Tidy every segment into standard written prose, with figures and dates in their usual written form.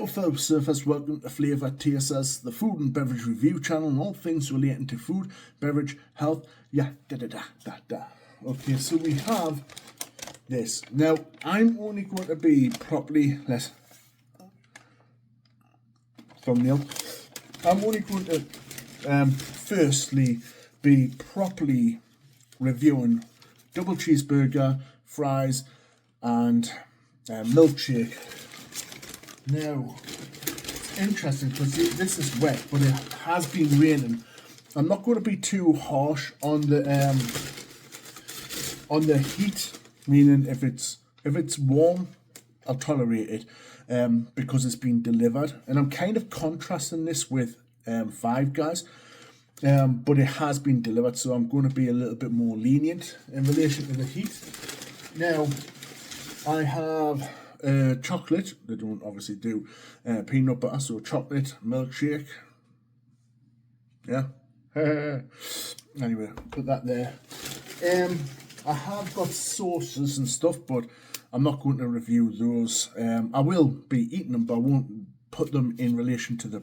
Hello fellow surfers, welcome to Flavour Tasters, the food and beverage review channel and all things relating to food, beverage, health, Okay, so we have this. Now, I'm only going to be properly, let's thumbnail. I'm only going to firstly be properly reviewing double cheeseburger, fries and milkshake. Now, it's interesting because this is wet, but it has been raining. I'm not going to be too harsh on the heat, meaning if it's warm, I'll tolerate it because it's been delivered. And I'm kind of contrasting this with Five Guys, but it has been delivered, so I'm going to be a little bit more lenient in relation to the heat. Now, I have chocolate. They don't obviously do peanut butter, so chocolate milkshake. Yeah. Anyway, put that there. I have got sauces and stuff, but I'm not going to review those. I will be eating them, but I won't put them in relation to the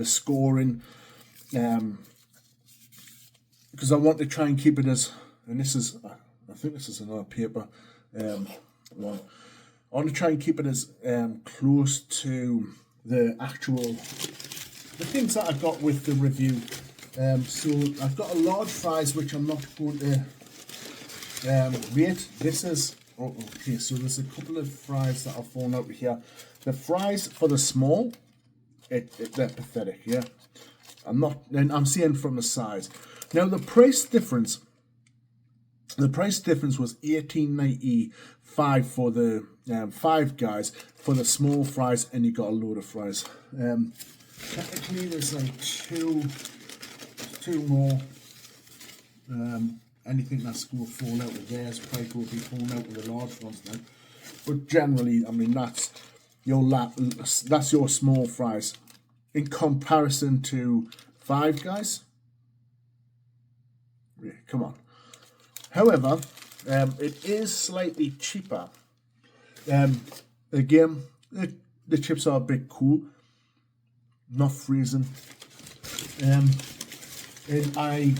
scoring, because I want to try and keep it as. And this is, I think this is another paper one. I want to try and keep it as close to the things that I got with the review. So I've got a large fries, which I'm not going to rate. This is, okay, so there's a couple of fries that I've fallen out here. The fries for the small, they're pathetic, yeah. I'm seeing from the size. Now the price difference was $18.95 for the Five Guys for the small fries, and you got a load of fries. Technically, there's like two more. Anything that's going to fall out of there is probably going to be falling out of the large ones now. But generally, I mean that's your small fries in comparison to Five Guys. Yeah, come on. However, it is slightly cheaper. Again, the chips are a bit cool, not freezing. And I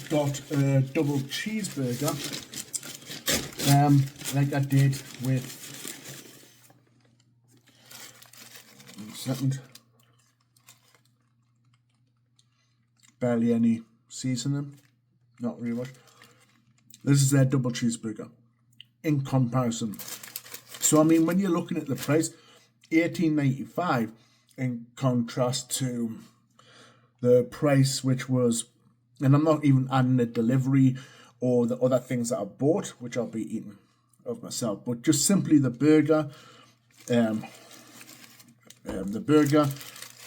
got a double cheeseburger, like I did with. One second. Barely any seasoning, not really much. This is their double cheeseburger in comparison. So I mean, when you're looking at the price, $18.95 in contrast to the price, which was, and I'm not even adding the delivery or the other things that I bought, which I'll be eating of myself, but just simply the burger, the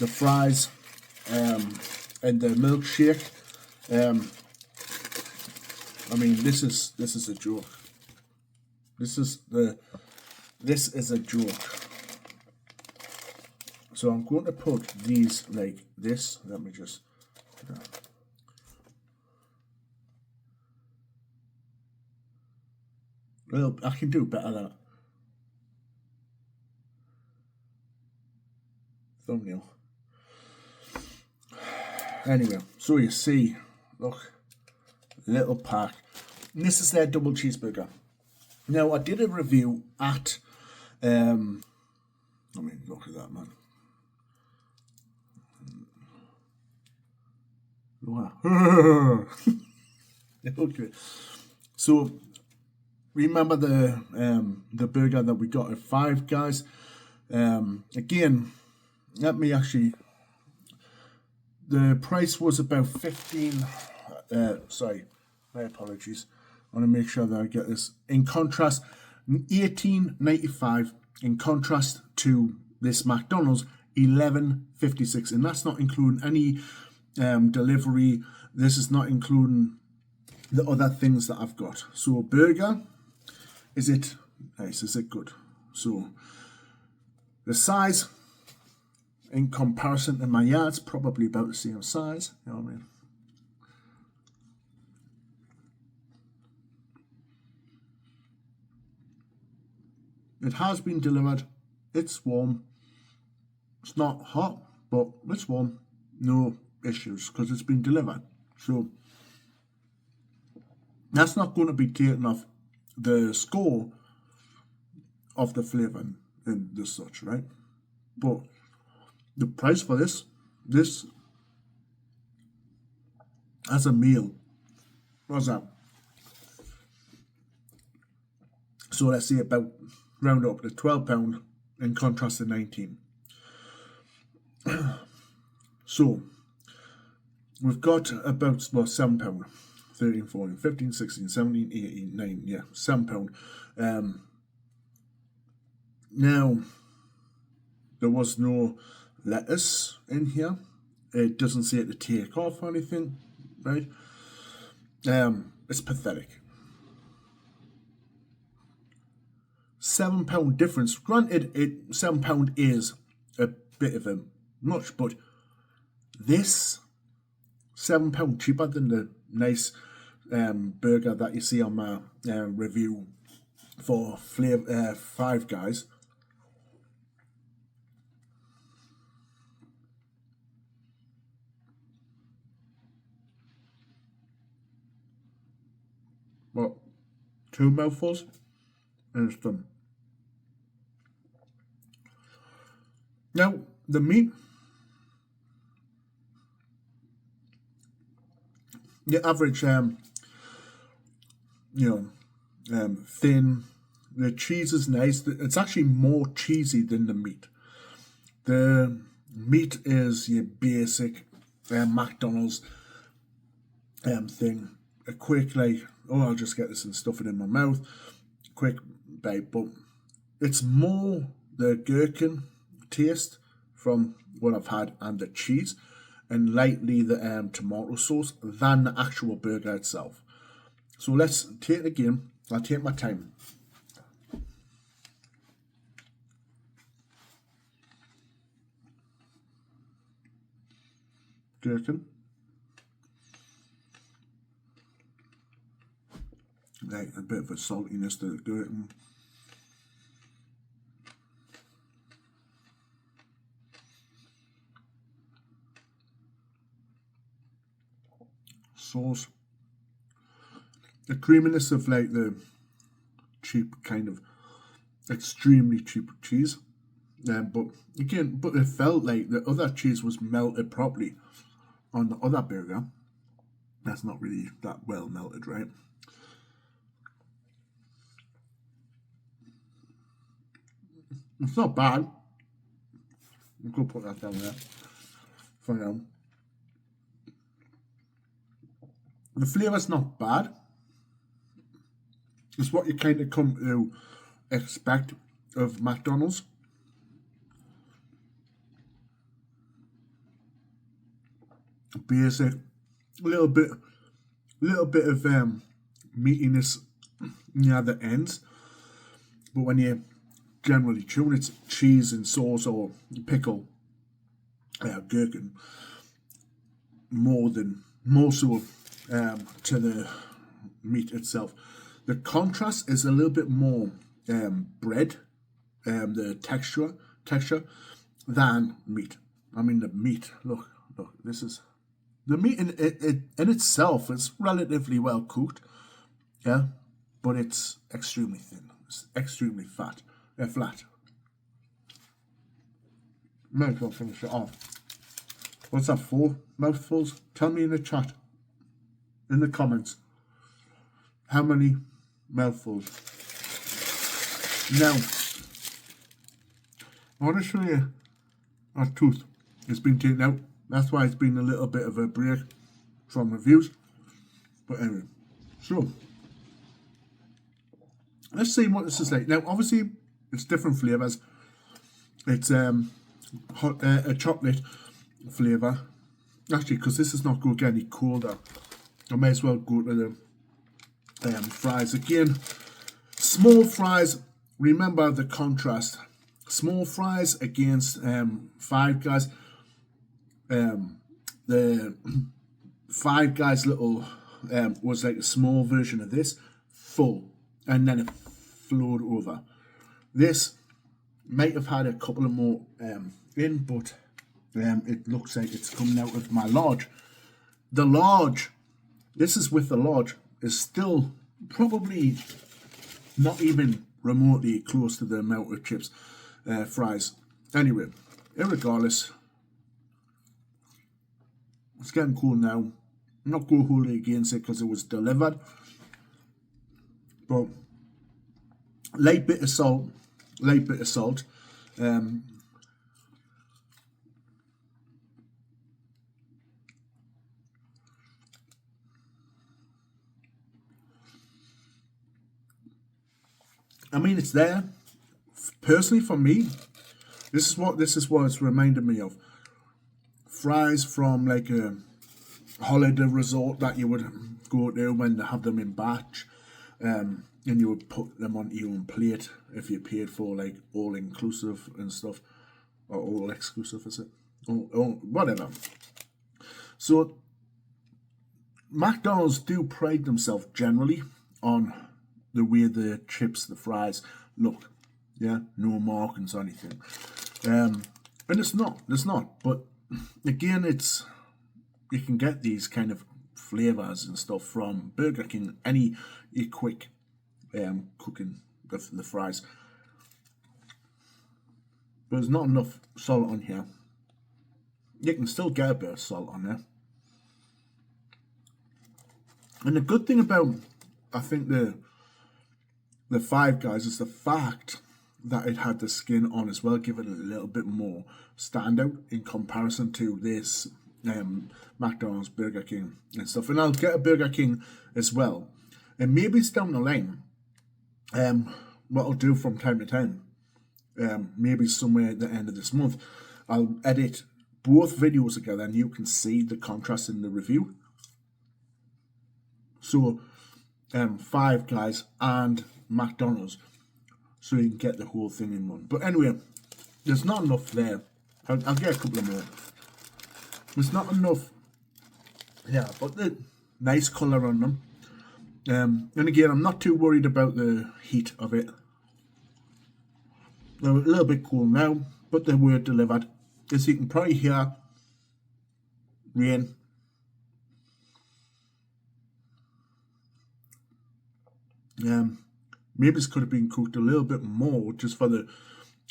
fries, and the milkshake. I mean, this is a joke. This is a joke. So I'm going to put these like this. Let me just. Well, I can do better than that. Thumbnail. Anyway, so you see, look, little pack. And this is their double cheeseburger. Now, I did a review at, I mean, look at that, man. Wow. Okay. So, remember the burger that we got at Five Guys? Again, let me actually. The price was about 15. Sorry, my apologies. I want to make sure that I get this in contrast. $18.95 in contrast to this McDonald's $11.56, and that's not including any delivery. This is not including the other things that I've got. So a burger, is it nice? Is it good? So the size in comparison to my yard's probably about the same size. You know what I mean? It has been delivered. It's warm. It's not hot, but it's warm. No issues because it's been delivered. So that's not going to be taken off the score of the flavour and this such, right? But the price for this as a meal, what's that? So let's say about round up to £12 in contrast to 19. So we've got about £7, 13, 14, 15, 16, 17, 18, 9, yeah, £7. Now there was no lettuce in here. It doesn't say it to take off or anything, right? It's pathetic. £7 difference. Granted, £7 is a bit of a much, but this £7 cheaper than the nice burger that you see on my review for Five Guys. What? 2 mouthfuls and it's done. Now the meat, the average, thin. The cheese is nice. It's actually more cheesy than the meat. The meat is your basic McDonald's thing. A quick I'll just get this and stuff it in my mouth. Quick bite, but it's more the gherkin taste from what I've had and the cheese, and lightly the tomato sauce than the actual burger itself. So let's take it again. I'll take my time. Gherkin. Like a bit of a saltiness to the gherkin. Sauce. The creaminess of the cheap kind of extremely cheap cheese. But it felt like the other cheese was melted properly on the other burger. That's not really that well melted, right? It's not bad. I'm going to put that down there for now. The flavour's not bad. It's what you kind of come to expect of McDonald's. Basic, little bit of meatiness near the ends, but when you generally chew it's cheese and sauce or pickle, gherkin, more so to the meat itself. The contrast is a little bit more bread, the texture than meat. I mean the meat. Look, this is the meat in itself. It's relatively well cooked, yeah, but it's extremely thin. It's extremely flat. Might as well finish it off. What's that, 4 mouthfuls? Tell me in the chat, in the comments, how many mouthfuls. Now, I want to show you our tooth. It's been taken out. That's why it's been a little bit of a break from reviews. But anyway, so let's see what this is like. Now, obviously, it's different flavours. It's a chocolate flavour. Actually, because this is not going to get any colder, I may as well go to the fries again. Small fries. Remember the contrast. Small fries against Five Guys. The Five Guys little was like a small version of this, full, and then it flowed over. This Might have had a couple of more in, but it looks like it's coming out of my large. The large, this is with the large, is still probably not even remotely close to the amount of chips, fries. Anyway, irregardless, it's getting cool now. I'm not going to hold it against it because it was delivered. But light bit of salt. I mean, it's there. Personally, for me, this is what it's reminded me of. Fries from like a holiday resort that you would go to when they have them in batch, and you would put them on your own plate if you paid for like all inclusive and stuff, or all exclusive, is it? Or whatever. So McDonald's do pride themselves generally on the way the chips, the fries look. Yeah, no markings or anything. And it's not. But again, you can get these kind of flavors and stuff from Burger King, any quick cooking the fries. But there's not enough salt on here. You can still get a bit of salt on there. And the good thing about, I think, the Five Guys is the fact that it had the skin on as well, give it a little bit more standout in comparison to this McDonald's, Burger King and stuff. And I'll get a Burger King as well. And maybe it's down the line. What I'll do from time to time, maybe somewhere at the end of this month, I'll edit both videos together and you can see the contrast in the review. So, Five Guys and McDonald's, so you can get the whole thing in one. But anyway, there's not enough there. I'll get a couple of more. There's not enough. Yeah, but the nice colour on them. And again, I'm not too worried about the heat of it. They're a little bit cool now, but they were delivered. As you can probably hear, rain. Maybe this could have been cooked a little bit more just for the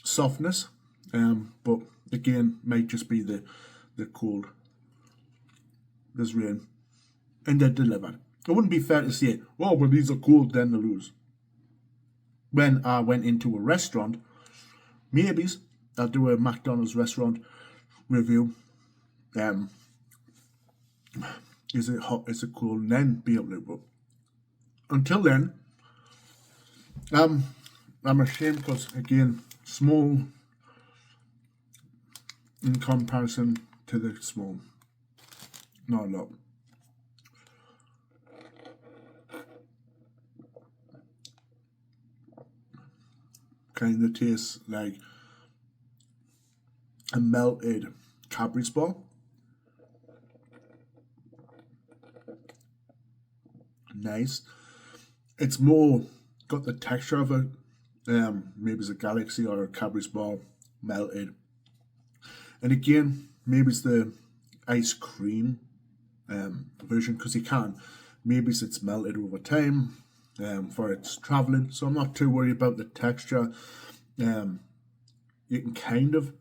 softness. But again, might just be the cold. There's rain. And they're delivered. It wouldn't be fair to say, oh, well, these are cold, then they lose. When I went into a restaurant, maybe I'll do a McDonald's restaurant review. Is it hot? Is it cold? And then be able to. But until then, I'm ashamed because, again, small in comparison to the small. Not a lot. Kind of tastes like a melted Cadbury's bar. Nice. It's more got the texture of it. Maybe it's a Galaxy or a Cadbury's bar melted. And again, maybe it's the ice cream version because you can. Maybe it's melted over time for its traveling. So I'm not too worried about the texture. You can kind of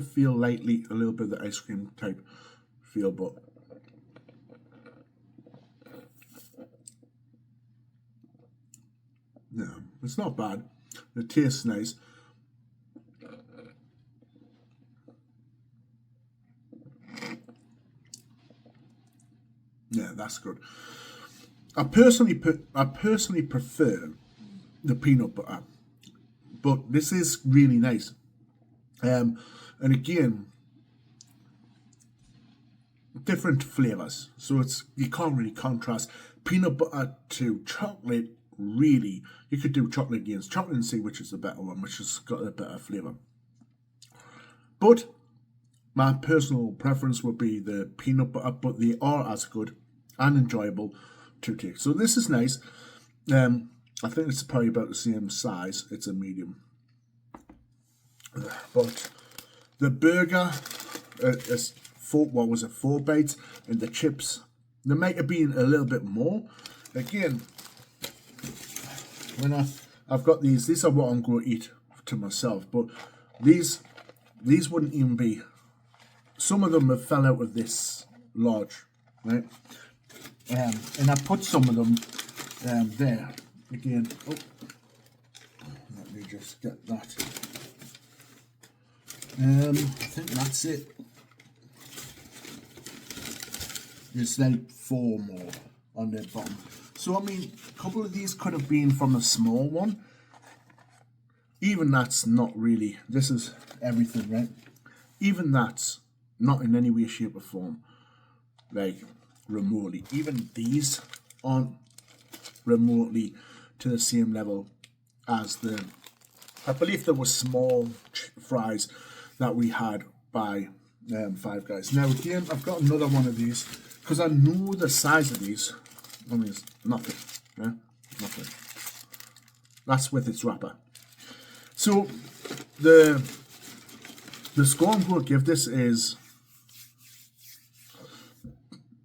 feel lightly a little bit of the ice cream type feel, but no, it's not bad. It tastes nice. Yeah, that's good. I personally prefer the peanut butter, but this is really nice. And again, different flavors, so you can't really contrast peanut butter to chocolate. Really, you could do chocolate against chocolate and see which is the better one, which has got a better flavor. But my personal preference would be the peanut butter, but they are as good and enjoyable to take. So this is nice. I think it's probably about the same size. It's a medium. But the burger is 4 bites, and the chips, they might have been a little bit more. Again, when I've got these are what I'm going to eat to myself, but these wouldn't even be, some of them have fell out of this large, right? And I put some of them there. Again, let me just get that. I think that's it. There's like 4 more on the bottom. So I mean, a couple of these could have been from a small one. Even that's not really, this is everything, right? Even that's not in any way, shape or form like remotely. Even these aren't remotely to the same level as the, I believe there were small fries that we had by Five Guys. Now again, I've got another one of these because I know the size of these. I mean, it's nothing, yeah, nothing. That's with its wrapper. So the score I'm going to give this is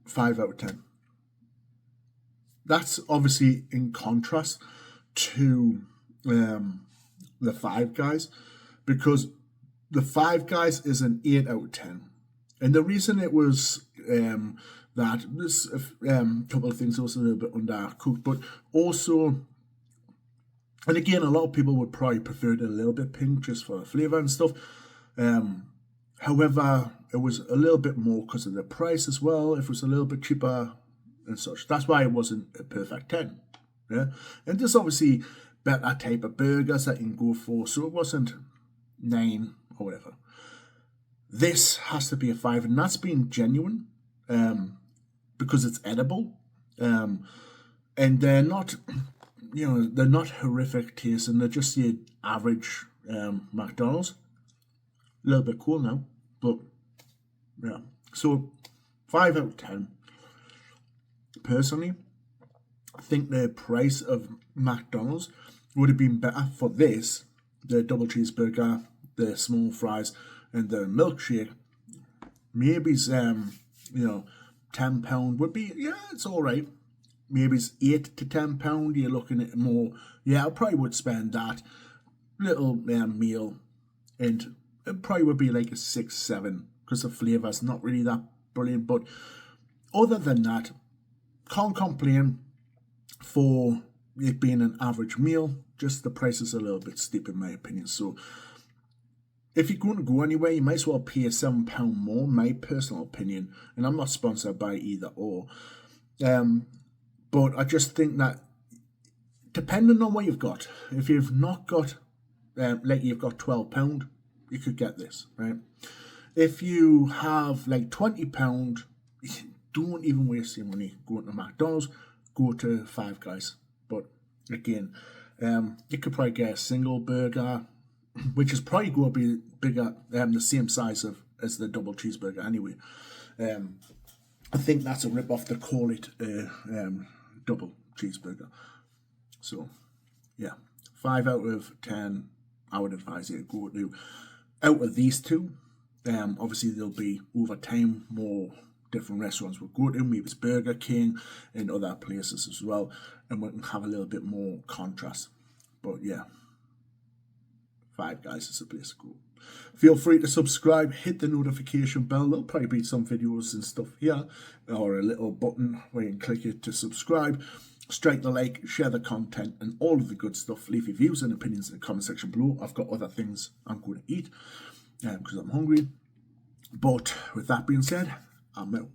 5 out of 10. That's obviously in contrast to the Five Guys, because the Five Guys is an 8 out of 10. And the reason it was that, this couple of things was a little bit undercooked, but also, and again, a lot of people would probably prefer it a little bit pink just for the flavour and stuff. However, it was a little bit more because of the price as well. If it was a little bit cheaper and such, that's why it wasn't a perfect 10. Yeah, and there's obviously better type of burgers that you can go for, so it wasn't 9 or whatever. This has to be a 5, and that's being genuine, because it's edible, and they're not, they're not horrific tasting. They're just the average McDonald's. A little bit cool now, but yeah. So 5 out of 10. Personally, I think the price of McDonald's would have been better for this, the double cheeseburger, the small fries, and the milkshake. Maybe £10 would be, yeah, it's all right. Maybe it's £8 to £10. You're looking at more. Yeah, I probably would spend that little meal, and it probably would be like a 6, 7, because the flavour's not really that brilliant. But other than that, can't complain for it being an average meal. Just the price is a little bit steep in my opinion. So if you're going to go anywhere, you might as well pay £7 more, my personal opinion. And I'm not sponsored by either or. But I just think that depending on what you've got, if you've not got, like you've got £12, you could get this, right? If you have like £20, don't even waste your money going to McDonald's, go to Five Guys. But again, you could probably get a single burger, which is probably going to be bigger, the same size as the double cheeseburger anyway. I think that's a rip-off to call it a double cheeseburger. So, yeah, 5 out of 10, I would advise you to go to. Out of these two, obviously there'll be, over time, more different restaurants we'll go to. Maybe it's Burger King and other places as well, and we can have a little bit more contrast. But yeah, Five Guys is a place to go. Feel free to subscribe, hit the notification bell. There'll probably be some videos and stuff here, or a little button where you can click it to subscribe. Strike the like, share the content, and all of the good stuff. Leave your views and opinions in the comment section below. I've got other things I'm going to eat because I'm hungry. But with that being said, I'm out.